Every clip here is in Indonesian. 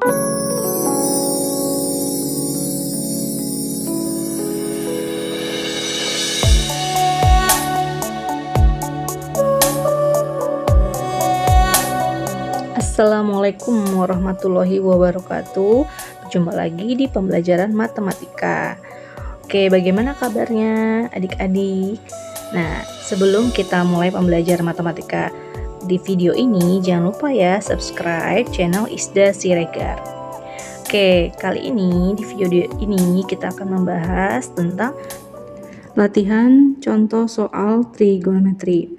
Assalamualaikum warahmatullahi wabarakatuh. Berjumpa lagi di pembelajaran matematika. Oke, bagaimana kabarnya adik-adik? Nah, sebelum kita mulai pembelajaran matematika di video ini, jangan lupa ya subscribe channel Isda Siregar. Oke, kali ini di video ini kita akan membahas tentang latihan contoh soal trigonometri.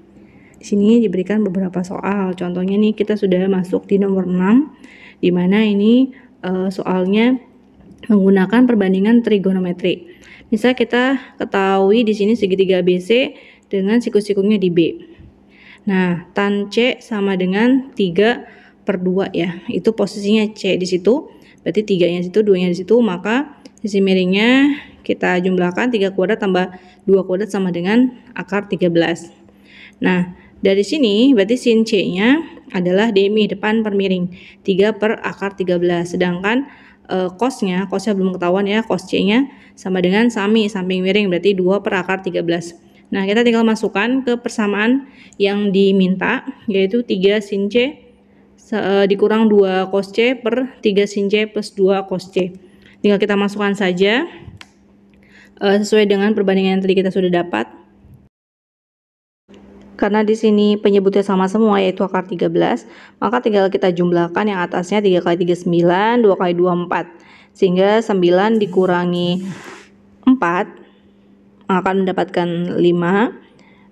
Di sini diberikan beberapa soal. Contohnya nih kita sudah masuk di nomor 6, di mana ini soalnya menggunakan perbandingan trigonometri. Misal kita ketahui di sini segitiga ABC dengan siku-sikunya di B. Nah, tan C sama dengan 3/2 ya. Itu posisinya C di situ. Berarti 3-nya di situ, 2-nya di situ, maka sisi miringnya kita jumlahkan 3 kuadrat tambah 2 kuadrat sama dengan akar 13. Nah, dari sini berarti sin C-nya adalah demi depan per miring 3 per akar 13. Sedangkan cosnya belum ketahuan ya, cos C-nya sama dengan sami samping miring berarti 2 per akar 13. Nah, kita tinggal masukkan ke persamaan yang diminta, yaitu 3 sin C dikurang 2 cos C per 3 sin C plus 2 cos C. Tinggal kita masukkan saja sesuai dengan perbandingan yang tadi kita sudah dapat. Karena di sini penyebutnya sama semua yaitu akar 13, maka tinggal kita jumlahkan yang atasnya 3 kali 3 9, 2 kali 2 4. Sehingga 9 dikurangi 4 akan mendapatkan 5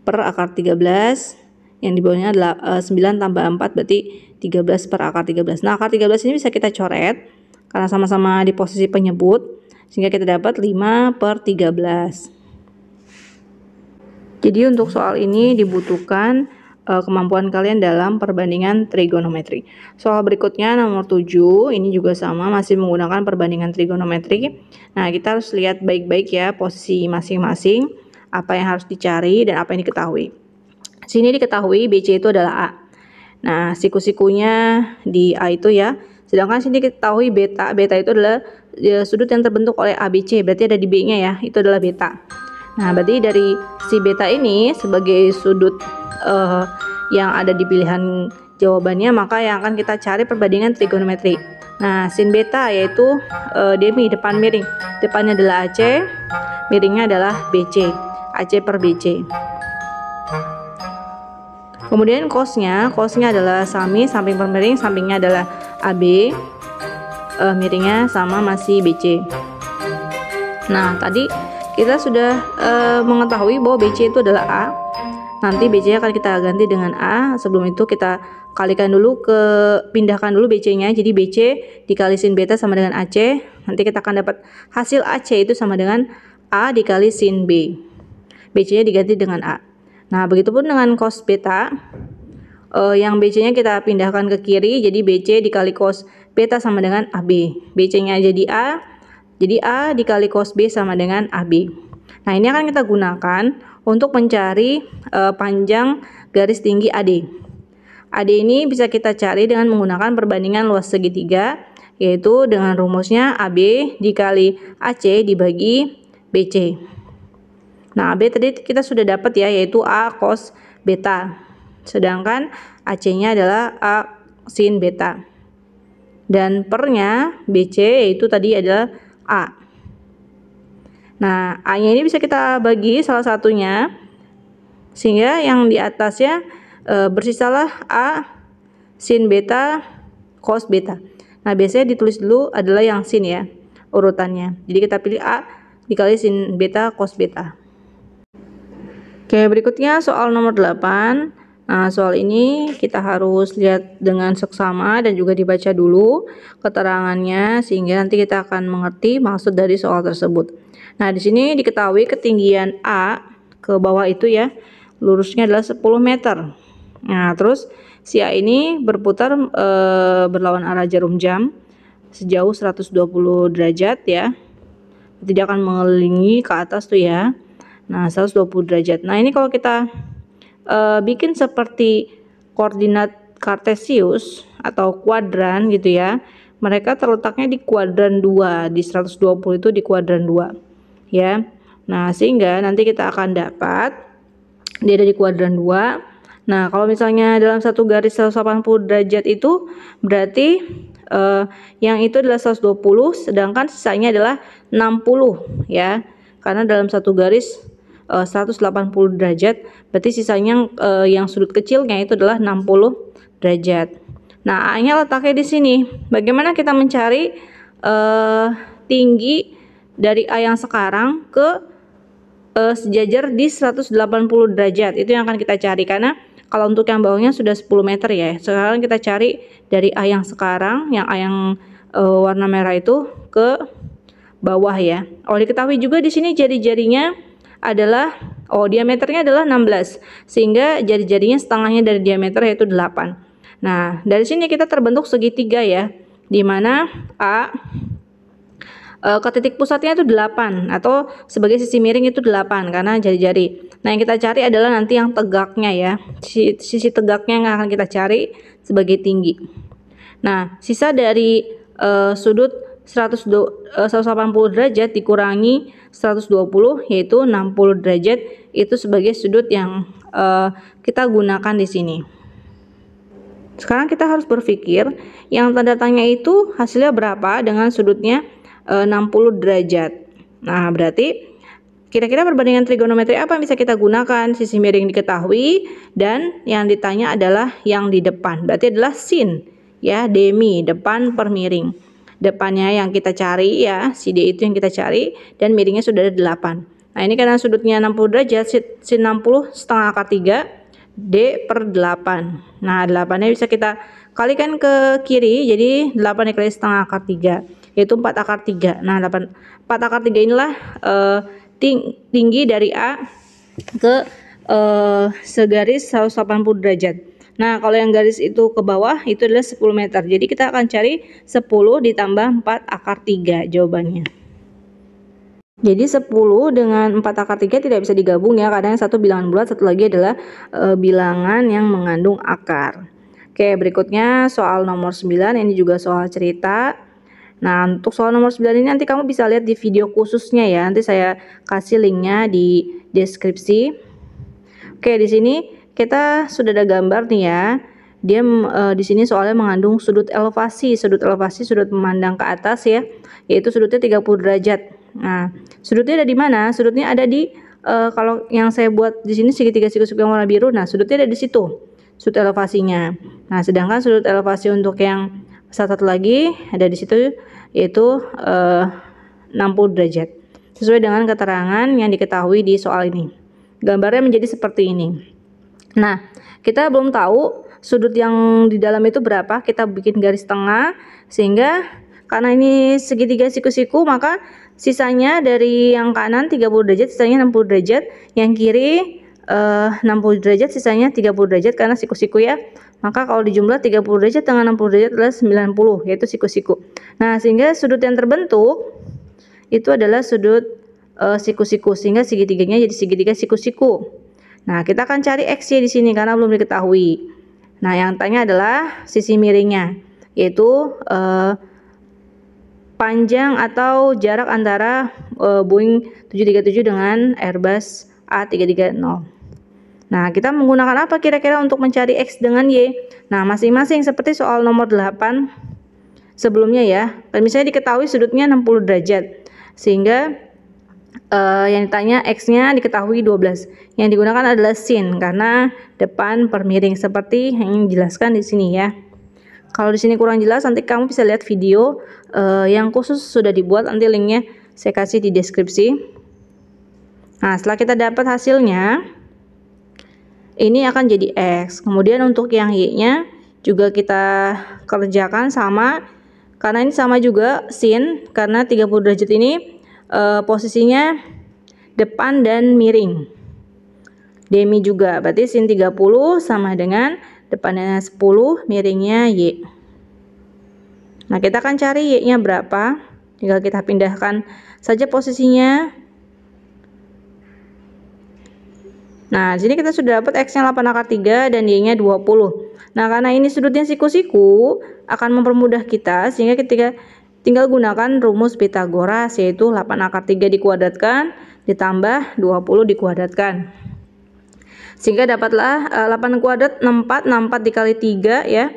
per akar 13. Yang di bawahnya adalah 9 tambah 4 berarti 13 per akar 13. Nah, akar 13 ini bisa kita coret karena sama-sama di posisi penyebut, sehingga kita dapat 5 per 13. Jadi untuk soal ini dibutuhkan kemampuan kalian dalam perbandingan trigonometri. Soal berikutnya nomor 7, ini juga sama, masih menggunakan perbandingan trigonometri. Nah, kita harus lihat baik-baik ya posisi masing-masing, apa yang harus dicari dan apa yang diketahui. Sini diketahui BC itu adalah A. Nah, siku-sikunya di A itu ya. Sedangkan sini diketahui beta. Beta itu adalah sudut yang terbentuk oleh ABC, berarti ada di B-nya ya, itu adalah beta. Nah, berarti dari si beta ini sebagai sudut yang ada di pilihan jawabannya, maka yang akan kita cari perbandingan trigonometri. Nah, sin beta yaitu demi depan miring. Depannya adalah AC, miringnya adalah BC. AC per BC. Kemudian cosnya adalah sami samping per miring, sampingnya adalah AB, miringnya sama masih BC. Nah, tadi kita sudah mengetahui bahwa BC itu adalah A. Nanti BC akan kita ganti dengan A. Sebelum itu kita kalikan dulu, pindahkan dulu BC-nya. Jadi BC dikali sin beta sama dengan AC. Nanti kita akan dapat hasil AC itu sama dengan A dikali sin B. BC-nya diganti dengan A. Nah, begitupun dengan cos beta. Yang BC-nya kita pindahkan ke kiri. Jadi BC dikali cos beta sama dengan AB. BC-nya jadi A. Jadi A dikali cos B sama dengan AB. Nah, ini akan kita gunakan untuk mencari panjang garis tinggi AD. AD ini bisa kita cari dengan menggunakan perbandingan luas segitiga, yaitu dengan rumusnya AB dikali AC dibagi BC. Nah, AB tadi kita sudah dapat ya, yaitu A cos beta. Sedangkan AC-nya adalah A sin beta. Dan pernya BC yaitu tadi adalah A. Nah, A-nya ini bisa kita bagi salah satunya, sehingga yang di atasnya bersisalah A sin beta cos beta. Nah, biasanya ditulis dulu adalah yang sin ya, urutannya. Jadi kita pilih A dikali sin beta cos beta. Oke, berikutnya soal nomor 8. Nah, soal ini kita harus lihat dengan seksama dan juga dibaca dulu keterangannya, sehingga nanti kita akan mengerti maksud dari soal tersebut. Nah, di sini diketahui ketinggian A ke bawah itu ya, lurusnya adalah 10 meter. Nah, terus si A ini berputar berlawan arah jarum jam sejauh 120 derajat ya. Tidak akan mengelilingi ke atas tuh ya. Nah, 120 derajat. Nah, ini kalau kita bikin seperti koordinat kartesius atau kuadran gitu ya, mereka terletaknya di kuadran 2, di 120 itu di kuadran 2 ya. Nah, sehingga nanti kita akan dapat dia ada di kuadran 2. Nah, kalau misalnya dalam satu garis 180 derajat itu berarti yang itu adalah 120, sedangkan sisanya adalah 60 ya. Karena dalam satu garis 180 derajat, berarti sisanya yang sudut kecilnya itu adalah 60 derajat. Nah, A-nya letaknya di sini. Bagaimana kita mencari tinggi dari A yang sekarang ke sejajar di 180 derajat? Itu yang akan kita cari, karena kalau untuk yang bawahnya sudah 10 meter ya. Sekarang kita cari dari A yang sekarang, yang A yang warna merah itu ke bawah ya. Oh, diketahui juga di sini jari-jarinya adalah diameternya adalah 16, sehingga jari-jarinya setengahnya dari diameter yaitu 8. Nah, dari sini kita terbentuk segitiga ya, di mana A ke titik pusatnya itu 8, atau sebagai sisi miring itu 8 karena jari-jari. Nah, yang kita cari adalah nanti yang tegaknya ya. Sisi tegaknya yang akan kita cari sebagai tinggi. Nah, sisa dari sudut 180 derajat dikurangi 120 yaitu 60 derajat, itu sebagai sudut yang kita gunakan di sini. Sekarang kita harus berpikir yang tanda tanya itu hasilnya berapa dengan sudutnya 60 derajat. Nah, berarti kira-kira perbandingan trigonometri apa yang bisa kita gunakan? Sisi miring diketahui dan yang ditanya adalah yang di depan. Berarti adalah sin ya, demi, depan per miring. Depannya yang kita cari ya, si D itu yang kita cari, dan miringnya sudah ada 8. Nah, ini karena sudutnya 60 derajat, sin 60 setengah akar 3 D per 8. Nah, 8-nya bisa kita kalikan ke kiri, jadi 8 dikali setengah akar 3 yaitu 4 akar 3. Nah, 4 akar 3 inilah tinggi dari A ke segaris 180 derajat. Nah, kalau yang garis itu ke bawah itu adalah 10 meter. Jadi kita akan cari 10 ditambah 4 akar 3 jawabannya. Jadi 10 dengan 4 akar 3 tidak bisa digabung ya, karena yang satu bilangan bulat, satu lagi adalah bilangan yang mengandung akar. Oke, berikutnya soal nomor 9, ini juga soal cerita. Nah, untuk soal nomor 9 ini nanti kamu bisa lihat di video khususnya ya. Nanti saya kasih linknya di deskripsi. Oke, di sini kita sudah ada gambar nih ya. Dia di sini soalnya mengandung sudut elevasi, sudut memandang ke atas ya, yaitu sudutnya 30 derajat. Nah, sudutnya ada di mana? Sudutnya ada di kalau yang saya buat di sini segitiga siku-siku yang warna biru. Nah, sudutnya ada di situ, sudut elevasinya. Nah, sedangkan sudut elevasi untuk yang satu lagi ada di situ, yaitu 60 derajat. Sesuai dengan keterangan yang diketahui di soal ini. Gambarnya menjadi seperti ini. Nah, kita belum tahu sudut yang di dalam itu berapa. Kita bikin garis tengah, sehingga karena ini segitiga siku-siku, maka sisanya dari yang kanan 30 derajat, sisanya 60 derajat. Yang kiri 60 derajat, sisanya 30 derajat karena siku-siku ya. Maka kalau dijumlah 30 derajat dengan 60 derajat adalah 90, yaitu siku-siku. Nah, sehingga sudut yang terbentuk itu adalah sudut siku-siku, sehingga segitiganya jadi segitiga siku-siku. Nah, kita akan cari X-nya di sini karena belum diketahui. Nah, yang tanya adalah sisi miringnya, yaitu panjang atau jarak antara Boeing 737 dengan Airbus A330. Nah, kita menggunakan apa kira-kira untuk mencari X dengan Y? Nah, masing-masing seperti soal nomor 8 sebelumnya ya. Dan misalnya diketahui sudutnya 60 derajat, sehingga yang ditanya X-nya diketahui 12. Yang digunakan adalah sin karena depan per miring, seperti yang dijelaskan di sini ya. Kalau di sini kurang jelas, nanti kamu bisa lihat video yang khusus sudah dibuat, nanti linknya saya kasih di deskripsi. Nah, setelah kita dapat hasilnya, ini akan jadi X. Kemudian untuk yang Y-nya juga kita kerjakan sama, karena ini sama juga sin, karena 30 derajat ini posisinya depan dan miring. Demi juga, berarti sin 30 sama dengan depannya 10, miringnya Y. Nah, kita akan cari Y-nya berapa. Tinggal kita pindahkan saja posisinya. Nah, di sini kita sudah dapat X-nya 8 akar 3 dan Y-nya 20. Nah, karena ini sudutnya siku-siku, akan mempermudah kita sehingga ketika tinggal gunakan rumus Pitagoras, yaitu 8 akar 3 dikuadratkan ditambah 20 dikuadratkan. Sehingga dapatlah 8 kuadrat 64, 64 dikali 3 ya.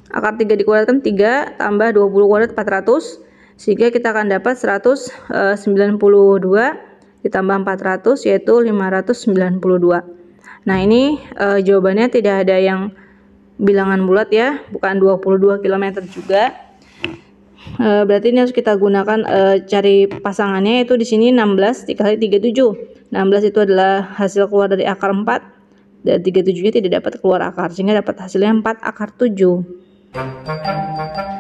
Akar 3 dikuadratkan 3 tambah 20 kuadrat 400. Sehingga kita akan dapat 192 ditambah 400 yaitu 592. Nah, ini jawabannya tidak ada yang bilangan bulat ya, bukan 22 km juga. Berarti ini harus kita gunakan cari pasangannya, yaitu di sini 16 dikali 37. 16 itu adalah hasil keluar dari akar 4 dan 37-nya tidak dapat keluar akar, sehingga dapat hasilnya 4 akar 7.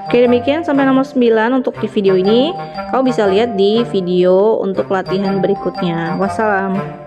Oke, demikian sampai nomor 9 untuk di video ini. Kau bisa lihat di video untuk latihan berikutnya. Wassalam.